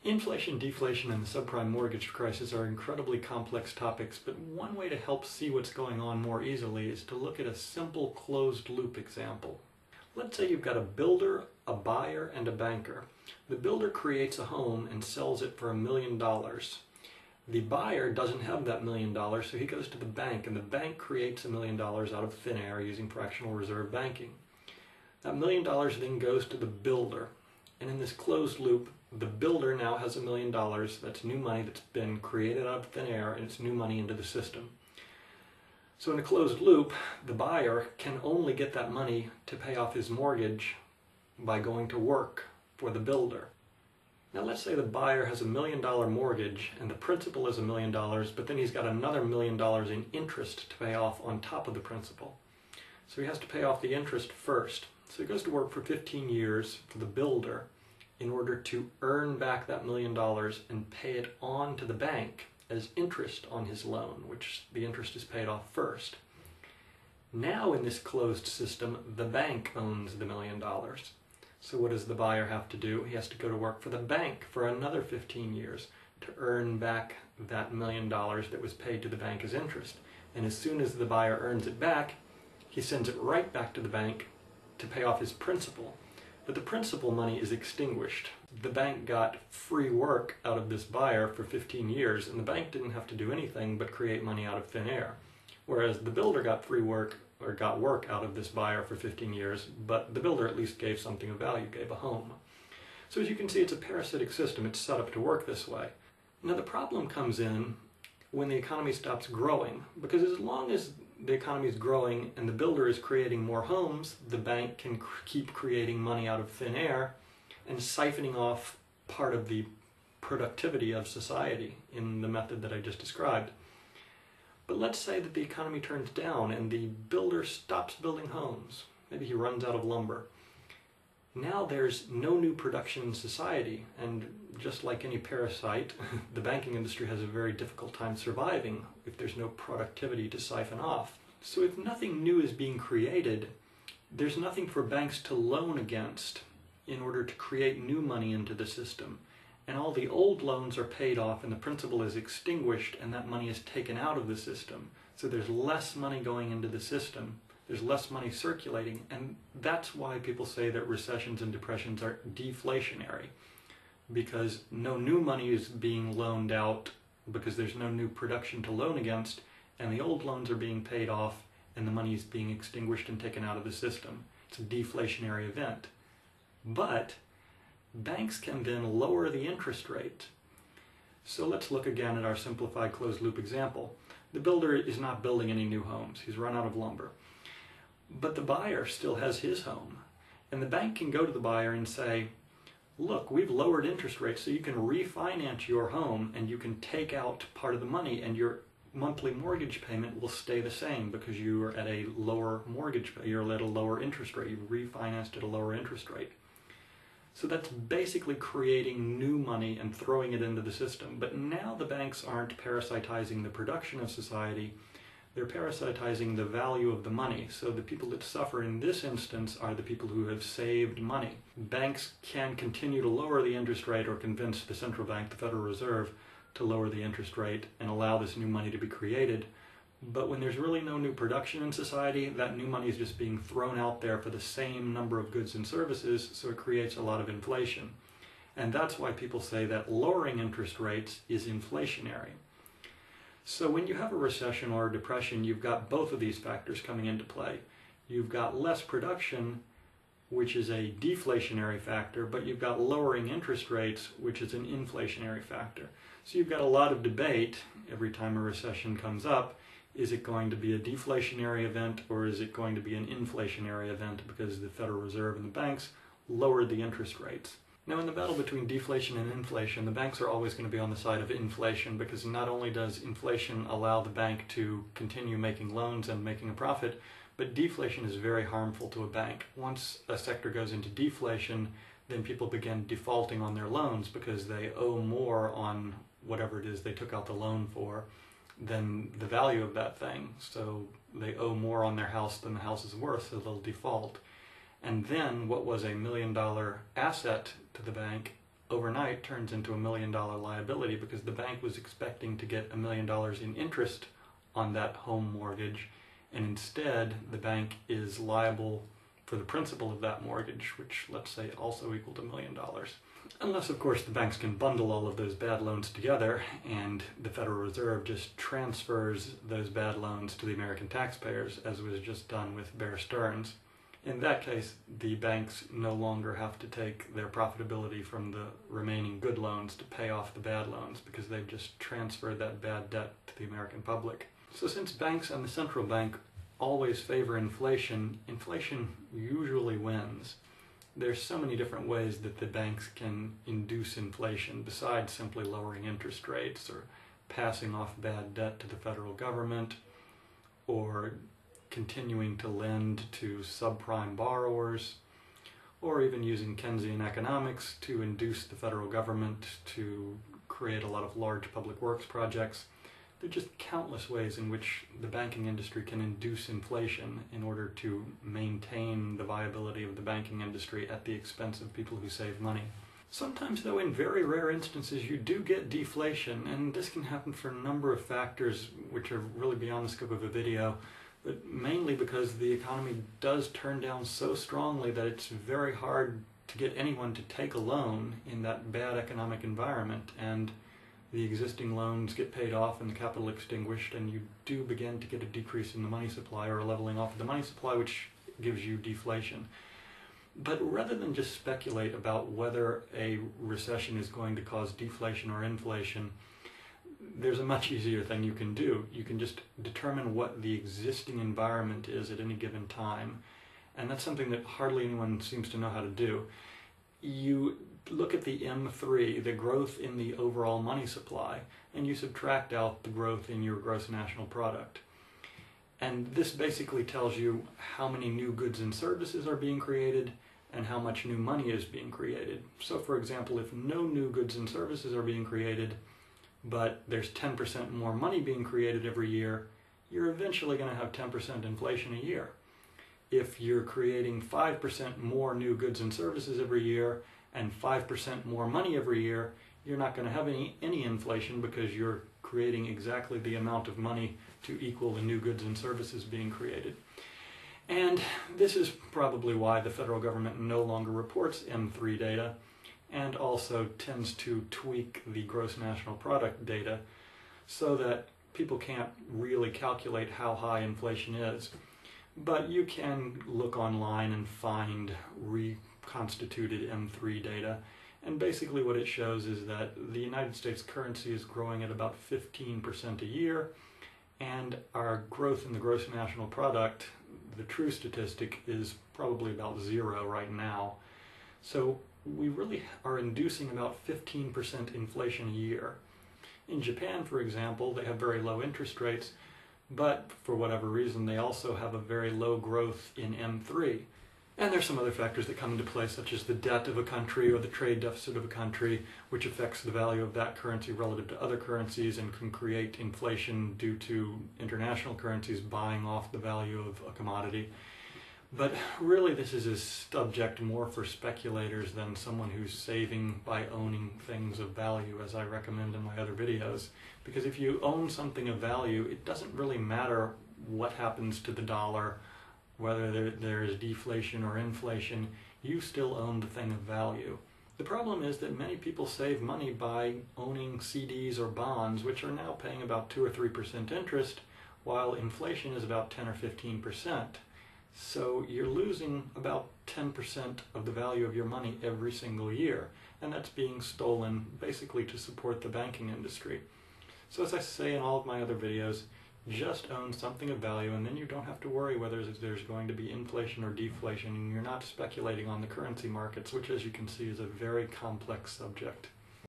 Inflation, deflation, and the subprime mortgage crisis are incredibly complex topics, but one way to help see what's going on more easily is to look at a simple closed-loop example. Let's say you've got a builder, a buyer, and a banker. The builder creates a home and sells it for $1 million. The buyer doesn't have that $1 million, so he goes to the bank, and the bank creates $1 million out of thin air using fractional reserve banking. That $1 million then goes to the builder, and in this closed loop, the builder now has $1 million. That's new money that's been created out of thin air, and it's new money into the system. So in a closed loop, the buyer can only get that money to pay off his mortgage by going to work for the builder. Now let's say the buyer has $1 million mortgage and the principal is $1 million, but then he's got another $1 million in interest to pay off on top of the principal. So he has to pay off the interest first. So he goes to work for 15 years for the builder in order to earn back that $1 million and pay it on to the bank as interest on his loan, which the interest is paid off first. Now in this closed system, the bank owns the $1 million. So what does the buyer have to do? He has to go to work for the bank for another 15 years to earn back that $1 million that was paid to the bank as interest. And as soon as the buyer earns it back, he sends it right back to the bank to pay off his principal. But the principal money is extinguished. The bank got free work out of this buyer for 15 years, and the bank didn't have to do anything but create money out of thin air. Whereas the builder got free work, or got work out of this buyer for 15 years, but the builder at least gave something of value, gave a home. So as you can see, it's a parasitic system. It's set up to work this way. Now the problem comes in when the economy stops growing, because as long as the economy is growing and the builder is creating more homes, the bank can keep creating money out of thin air and siphoning off part of the productivity of society in the method that I just described. But let's say that the economy turns down and the builder stops building homes. Maybe he runs out of lumber. Now there's no new production in society, and just like any parasite, the banking industry has a very difficult time surviving if there's no productivity to siphon off. So if nothing new is being created, there's nothing for banks to loan against in order to create new money into the system. And all the old loans are paid off and the principal is extinguished and that money is taken out of the system. So there's less money going into the system. There's less money circulating, and that's why people say that recessions and depressions are deflationary, because no new money is being loaned out because there's no new production to loan against, and the old loans are being paid off and the money is being extinguished and taken out of the system. It's a deflationary event. But banks can then lower the interest rate. So let's look again at our simplified closed loop example. The builder is not building any new homes. He's run out of lumber. But the buyer still has his home. And the bank can go to the buyer and say, look, we've lowered interest rates so you can refinance your home and you can take out part of the money and your monthly mortgage payment will stay the same because you are at a lower you're at a lower interest rate. You've refinanced at a lower interest rate. So that's basically creating new money and throwing it into the system. But now the banks aren't parasitizing the production of society, they're parasitizing the value of the money. So the people that suffer in this instance are the people who have saved money. Banks can continue to lower the interest rate or convince the central bank, the Federal Reserve, to lower the interest rate and allow this new money to be created. But when there's really no new production in society, that new money is just being thrown out there for the same number of goods and services, so it creates a lot of inflation. And that's why people say that lowering interest rates is inflationary. So when you have a recession or a depression, you've got both of these factors coming into play. You've got less production, which is a deflationary factor, but you've got lowering interest rates, which is an inflationary factor. So you've got a lot of debate every time a recession comes up. Is it going to be a deflationary event or is it going to be an inflationary event because the Federal Reserve and the banks lowered the interest rates? Now in the battle between deflation and inflation, the banks are always going to be on the side of inflation, because not only does inflation allow the bank to continue making loans and making a profit, but deflation is very harmful to a bank. Once a sector goes into deflation, then people begin defaulting on their loans because they owe more on whatever it is they took out the loan for than the value of that thing. So they owe more on their house than the house is worth, so they'll default. And then what was a $1 million asset to the bank overnight turns into $1 million liability because the bank was expecting to get $1 million in interest on that home mortgage, and instead the bank is liable for the principal of that mortgage, which let's say also equaled $1 million. Unless, of course, the banks can bundle all of those bad loans together and the Federal Reserve just transfers those bad loans to the American taxpayers, as was just done with Bear Stearns. In that case, the banks no longer have to take their profitability from the remaining good loans to pay off the bad loans because they've just transferred that bad debt to the American public. So since banks and the central bank always favor inflation, inflation usually wins. There's so many different ways that the banks can induce inflation besides simply lowering interest rates or passing off bad debt to the federal government or continuing to lend to subprime borrowers, or even using Keynesian economics to induce the federal government to create a lot of large public works projects. There are just countless ways in which the banking industry can induce inflation in order to maintain the viability of the banking industry at the expense of people who save money. Sometimes, though, in very rare instances, you do get deflation, and this can happen for a number of factors which are really beyond the scope of a video, but mainly because the economy does turn down so strongly that it's very hard to get anyone to take a loan in that bad economic environment, and the existing loans get paid off and the capital extinguished, and you do begin to get a decrease in the money supply or a leveling off of the money supply, which gives you deflation. But rather than just speculate about whether a recession is going to cause deflation or inflation, there's a much easier thing you can do. You can just determine what the existing environment is at any given time, and that's something that hardly anyone seems to know how to do. You look at the M3, the growth in the overall money supply, and you subtract out the growth in your gross national product. And this basically tells you how many new goods and services are being created and how much new money is being created. So for example, if no new goods and services are being created, but there's 10% more money being created every year, you're eventually going to have 10% inflation a year. If you're creating 5% more new goods and services every year and 5% more money every year, you're not going to have any inflation because you're creating exactly the amount of money to equal the new goods and services being created. And this is probably why the federal government no longer reports M3 data and also tends to tweak the gross national product data so that people can't really calculate how high inflation is. But you can look online and find reconstituted M3 data, and basically what it shows is that the United States currency is growing at about 15% a year, and our growth in the gross national product, the true statistic, is probably about 0 right now. So we really are inducing about 15% inflation a year. In Japan, for example, they have very low interest rates, but for whatever reason they also have a very low growth in M3. And there's some other factors that come into play, such as the debt of a country or the trade deficit of a country, which affects the value of that currency relative to other currencies and can create inflation due to international currencies buying off the value of a commodity. But really this is a subject more for speculators than someone who's saving by owning things of value, as I recommend in my other videos. Because if you own something of value, it doesn't really matter what happens to the dollar, whether there is deflation or inflation, you still own the thing of value. The problem is that many people save money by owning CDs or bonds, which are now paying about 2 or 3% interest, while inflation is about 10 or 15%. So you're losing about 10% of the value of your money every single year, and that's being stolen basically to support the banking industry. So as I say in all of my other videos, just own something of value, and then you don't have to worry whether there's going to be inflation or deflation, and you're not speculating on the currency markets, which, as you can see, is a very complex subject.